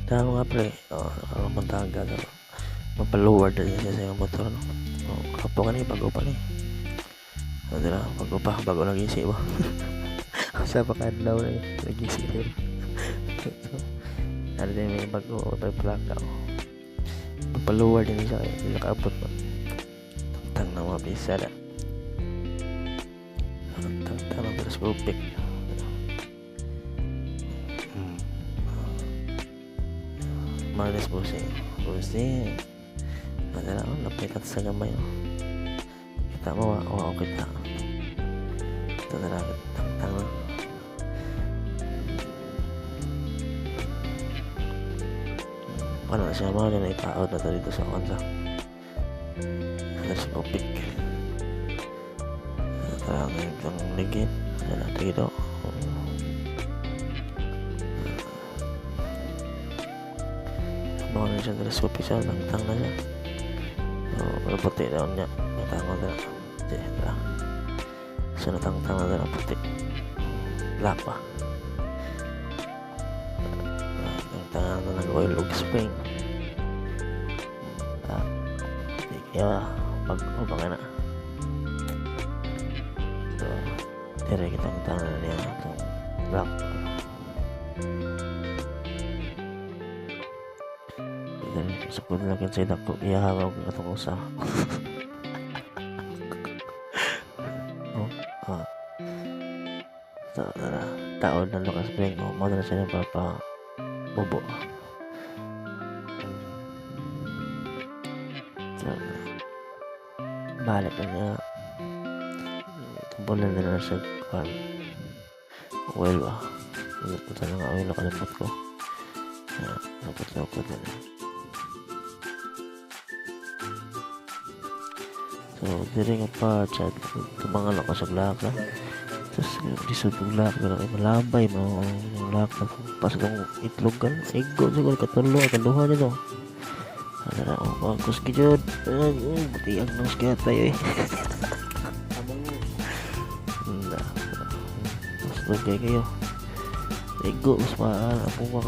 Tama nga pre, mantaga na mapalower din siya sa iyong motor no. Kapo ka ni, bago pa ni. Dira, bago pa, bago nag-isi ba? Sa pakadlaw na nag-isi din. So, ano din may bago, may plaka o. Mapalower din siya kaya hindi nakaabot pa. Tang na mga pisada. Tang na telescopic. Malis busing. Madala ko, napikat sa gamay o. Kita mo, wow, kita. Ito na lang, tang na. Paano na siya mga na ipa-out na ito dito sa konsa. Telescopic. Tara, ngayon itong ligid. Ayan natin dito. Mga na siya telescopic siya, tang na siya. Wala puti daw niya. Natanggal na. Tira. So natang-tang na puti. Black pa. Natang na nag-oil og spring. Kaya pag-ubang ka na. So, tira kitang tangan na niya. Itong black. Sa kung lagyan sa idak ko, iyahawaw ko itong usa. Taon na Lucas Spring o mo na siya nagpapa bobo. So, balik na niya. Tumpulan na siya kwan oil ba. Punta na nga oil, nakalimot ko. Napot na niya. So, diri nga pa chat tumangal ako sa glaka. Tapos lisod ng laka na kayo malabay mo yung laka. Pasok ng itlog ka. Ego siguro katulo. Kaluha nito. Ano na ako magkus ka dyan. Buti ang nang skya tayo eh. Mas lagay kayo. Ego mas maan. Apo